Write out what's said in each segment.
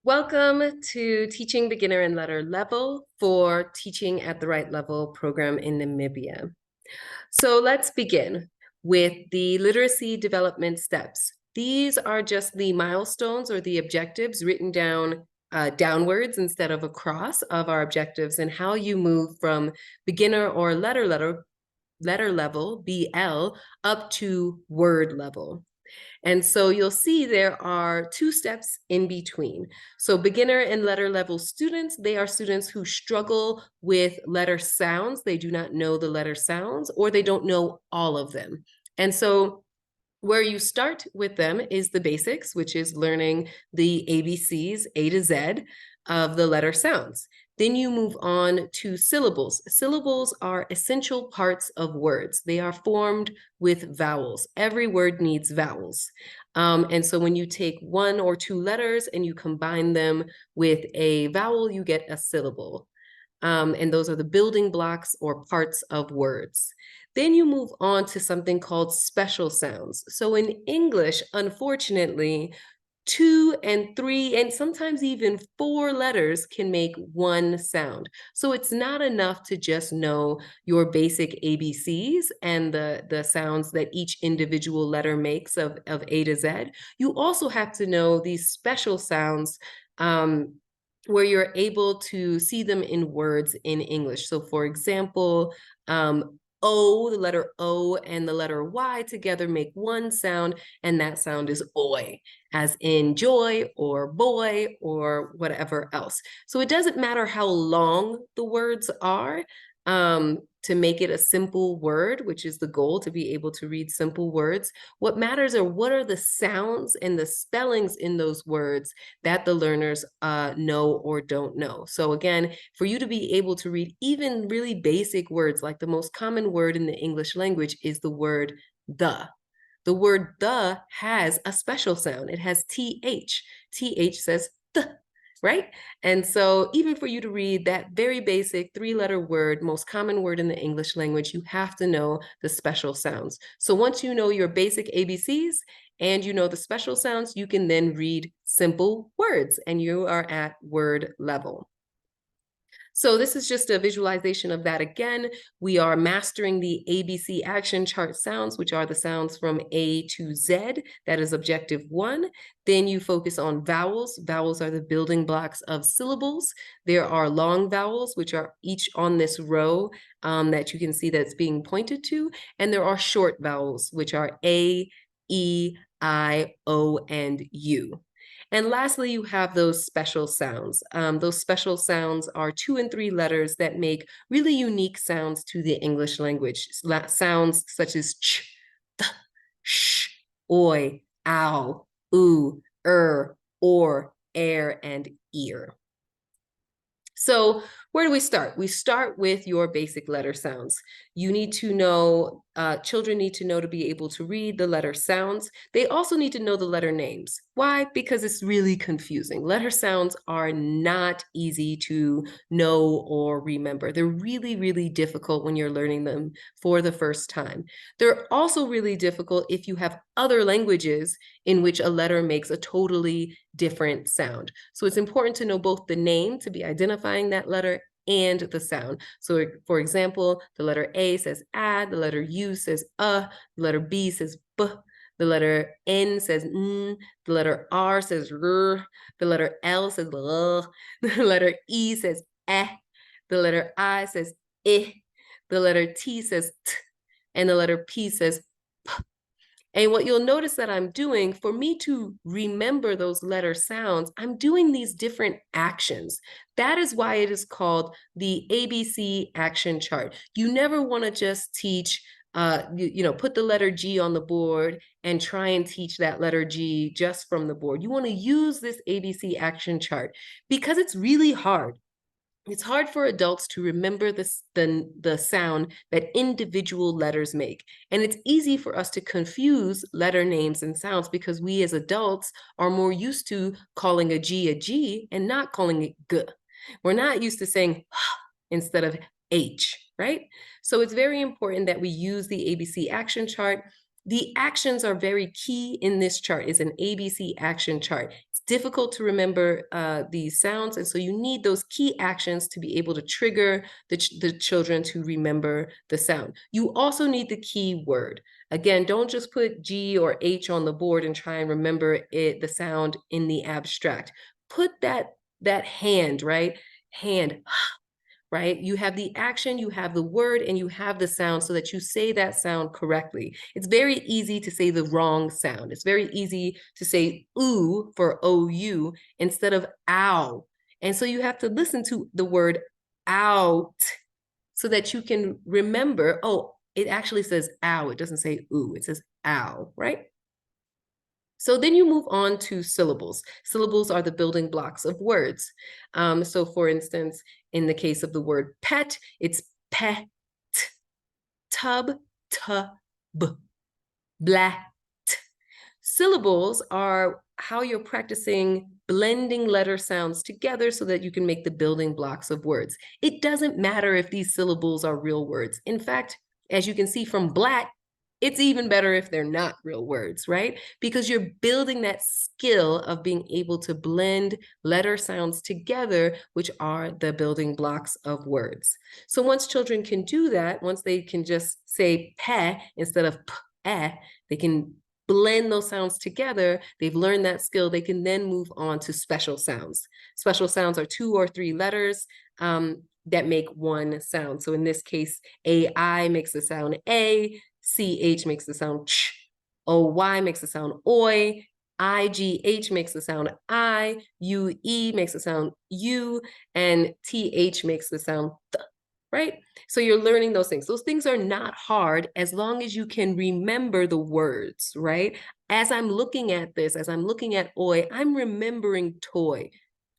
Welcome to Teaching Beginner and Letter Level for Teaching at the Right Level program in Namibia. So let's begin with the literacy development steps. These are just the milestones or the objectives written down downwards instead of across of our objectives and how you move from beginner or letter level, BL, up to word level. And so you'll see there are two steps in between. So beginner and letter level students, they are students who struggle with letter sounds. They do not know the letter sounds, or they don't know all of them. And so where you start with them is the basics, which is learning the ABCs, A to Z, of the letter sounds. Then you move on to syllables. Syllables are essential parts of words. They are formed with vowels. Every word needs vowels. And so when you take one or two letters and you combine them with a vowel, you get a syllable. And those are the building blocks or parts of words. Then you move on to something called special sounds. So in English, unfortunately, 2 and 3 and sometimes even 4 letters can make one sound. So it's not enough to just know your basic ABCs and the sounds that each individual letter makes of A to Z. You also have to know these special sounds where you're able to see them in words in English. So for example, O, the letter O and the letter Y together make one sound, and that sound is oi, as in joy or boy or whatever else. So it doesn't matter how long the words are to make it a simple word, which is the goal, to be able to read simple words. What matters are what are the sounds and the spellings in those words that the learners know or don't know. So again, for you to be able to read even really basic words, like the most common word in the English language is the word the. The word the has a special sound. It has TH. TH says the, right? And so even for you to read that very basic 3-letter word, most common word in the English language, you have to know the special sounds. So once you know your basic ABCs and you know the special sounds, you can then read simple words and you are at word level. So this is just a visualization of that again. We are mastering the ABC action chart sounds, which are the sounds from A to Z. That is objective 1. Then you focus on vowels. Vowels are the building blocks of syllables. There are long vowels, which are each on this row that you can see that's being pointed to. And there are short vowels, which are A, E, I, O, and U. And lastly, you have those special sounds. Those special sounds are 2 and 3 letters that make really unique sounds to the English language. Sounds such as ch, th, sh, oi, ow, oo, or, air, and ear. So where do we start? We start with your basic letter sounds. You need to know, children need to know to be able to read the letter sounds. They also need to know the letter names. Why? Because it's really confusing. Letter sounds are not easy to know or remember. They're really, really difficult when you're learning them for the first time. They're also really difficult if you have other languages in which a letter makes a totally different sound. So it's important to know both the name to be identifying that letter and the sound. So for example, the letter A says a, the letter U says the letter B says b, the letter N says n, the letter R says r, the letter L says l, the letter E says eh, the letter I says I, the letter T says t, and the letter P says p. And what you'll notice that I'm doing, for me to remember those letter sounds, I'm doing these different actions. That is why it is called the ABC action chart. You never want to just teach, put the letter G on the board and try and teach that letter G just from the board. You want to use this ABC action chart because it's really hard. It's hard for adults to remember the sound that individual letters make. And it's easy for us to confuse letter names and sounds because we as adults are more used to calling a G and not calling it G. We're not used to saying instead of H, right? So it's very important that we use the ABC action chart. The actions are very key in this chart. It's an ABC action chart. It's difficult to remember these sounds, and so you need those key actions to be able to trigger the children to remember the sound. You also need the key word. Again, don't just put G or H on the board and try and remember the sound in the abstract. Put that hand, right? Hand, right? You have the action, you have the word, and you have the sound so that you say that sound correctly. It's very easy to say the wrong sound. It's very easy to say ooh for OU instead of ow. And so you have to listen to the word out so that you can remember, oh, it actually says ow. It doesn't say ooh, it says ow, right? So then you move on to syllables. Syllables are the building blocks of words. So for instance, in the case of the word pet, it's pet, tub, tub, blat. Syllables are how you're practicing blending letter sounds together so that you can make the building blocks of words. It doesn't matter if these syllables are real words. In fact, as you can see from blat, it's even better if they're not real words, right? Because you're building that skill of being able to blend letter sounds together, which are the building blocks of words. So once children can do that, once they can just say pe instead of p, they can blend those sounds together, they've learned that skill, they can then move on to special sounds. Special sounds are 2 or 3 letters that make one sound. So in this case, AI makes the sound A, CH makes the sound ch, OY makes the sound oi, IGH makes the sound I, UE makes the sound U, and TH makes the sound th, right? So you're learning those things. Those things are not hard as long as you can remember the words, right? As I'm looking at this, as I'm looking at oi, I'm remembering toy.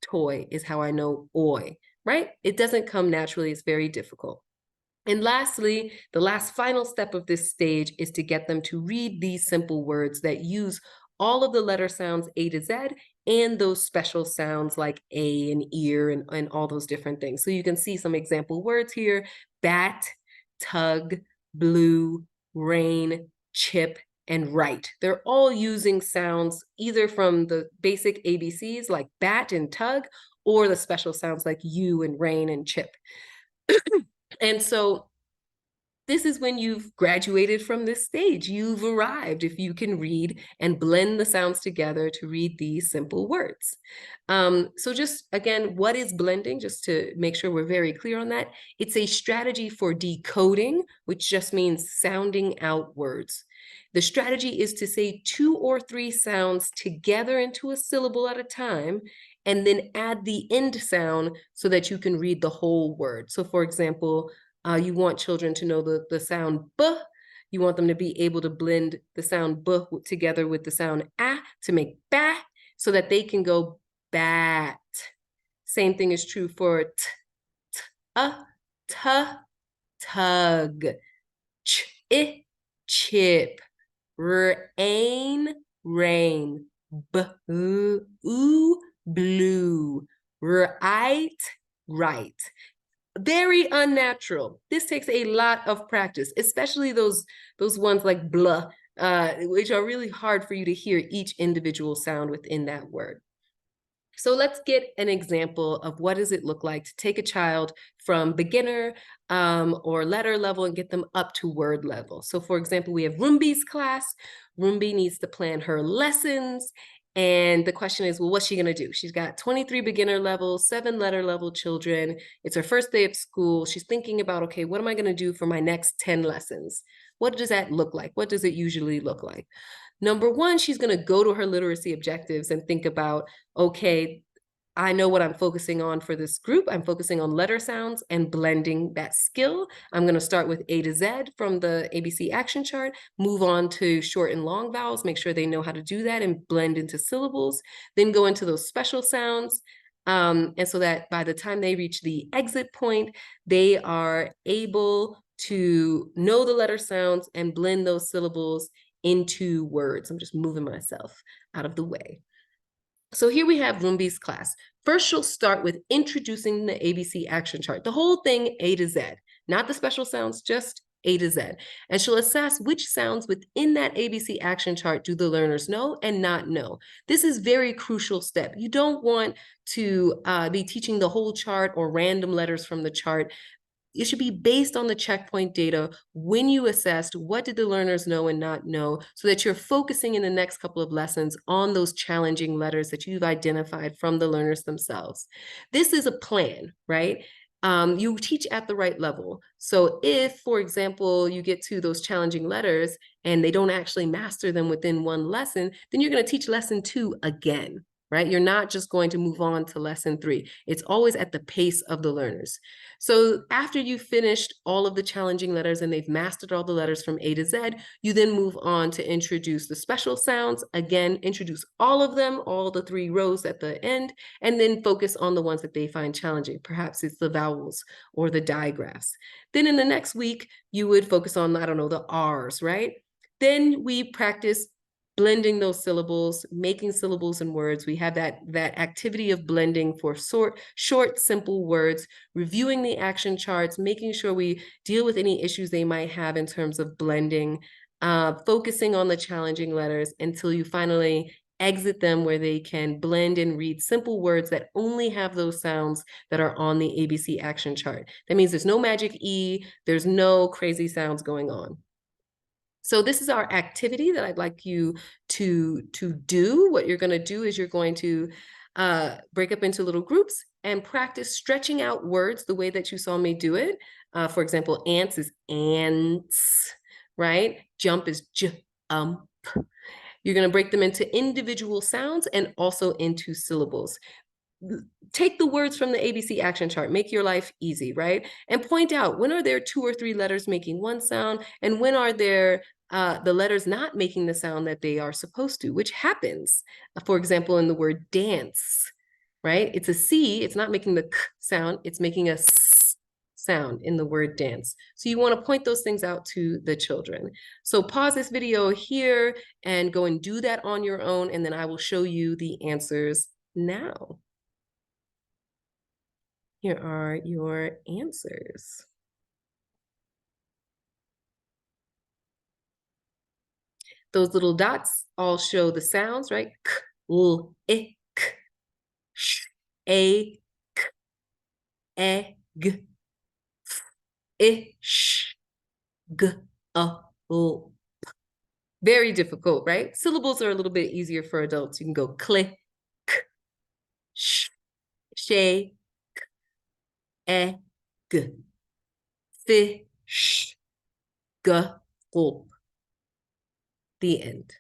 Toy is how I know oi, right? It doesn't come naturally, it's very difficult. And lastly, the last final step of this stage is to get them to read these simple words that use all of the letter sounds A to Z and those special sounds like A and ear and all those different things. So you can see some example words here: bat, tug, blue, rain, chip, and right. They're all using sounds either from the basic ABCs like bat and tug, or the special sounds like U and rain and chip. And so this is when you've graduated from this stage. You've arrived if you can read and blend the sounds together to read these simple words. So just again, what is blending? Just to make sure we're very clear on that. It's a strategy for decoding, which just means sounding out words. The strategy is to say 2 or 3 sounds together into a syllable at a time, and then add the end sound so that you can read the whole word. So for example, you want children to know the sound B. You want them to be able to blend the sound B together with the sound A to make ba, so that they can go bat. Same thing is true for tug, chip, rain, rain, blue, right, right. Very unnatural. This takes a lot of practice, especially those ones like blah, which are really hard for you to hear each individual sound within that word. So let's get an example of what does it look like to take a child from beginner or letter level and get them up to word level. So for example, we have Rumbi's class. Rumbi needs to plan her lessons. And the question is, well, what's she gonna do? She's got 23 beginner levels, 7 letter level children. It's her first day of school. She's thinking about, okay, what am I gonna do for my next 10 lessons? What does that look like? What does it usually look like? Number one, she's going to go to her literacy objectives and think about, okay, I know what I'm focusing on for this group. I'm focusing on letter sounds and blending that skill. I'm going to start with A to Z from the ABC action chart, move on to short and long vowels, make sure they know how to do that and blend into syllables, then go into those special sounds. And so that by the time they reach the exit point, they are able to know the letter sounds and blend those syllables into words. I'm just moving myself out of the way. So here we have Rumbi's class. First, she'll start with introducing the ABC action chart, the whole thing A to Z, not the special sounds, just A to Z. And she'll assess which sounds within that ABC action chart do the learners know and not know. This is very crucial step. You don't want to be teaching the whole chart or random letters from the chart. It should be based on the checkpoint data when you assessed what did the learners know and not know, so that you're focusing in the next couple of lessons on those challenging letters that you've identified from the learners themselves. This is a plan, right? You teach at the right level. So if, for example, you get to those challenging letters and they don't actually master them within one lesson, then you're going to teach lesson 2 again, right? You're not just going to move on to lesson 3. It's always at the pace of the learners. So after you've finished all of the challenging letters and they've mastered all the letters from A to Z, you then move on to introduce the special sounds. Again, introduce all of them, all the 3 rows at the end, and then focus on the ones that they find challenging. Perhaps it's the vowels or the digraphs. Then in the next week, you would focus on, I don't know, the R's, right? Then we practice blending those syllables, making syllables and words. We have that activity of blending for short, simple words, reviewing the action charts, making sure we deal with any issues they might have in terms of blending, focusing on the challenging letters until you finally exit them where they can blend and read simple words that only have those sounds that are on the ABC action chart. That means there's no magic E, there's no crazy sounds going on. So this is our activity that I'd like you to do. What you're going to do is you're going to break up into little groups and practice stretching out words the way that you saw me do it. For example, ants is ants, right? Jump is jump. You're going to break them into individual sounds and also into syllables. Take the words from the ABC action chart, make your life easy, right? And point out, when are there 2 or 3 letters making one sound, and when are there the letters not making the sound that they are supposed to, which happens, for example, in the word dance, right? It's a C, it's not making the K sound, it's making a S sound in the word dance. So you want to point those things out to the children. So pause this video here and go and do that on your own, and then I will show you the answers now. Here are your answers. Those little dots all show the sounds, right? K, L, I, K, sh, a, k, e, g, f, I, sh, g, a, l. Very difficult, right? Syllables are a little bit easier for adults. You can go kli, k, sh, she, k, e, g, fi, sh, g, gulp. The end.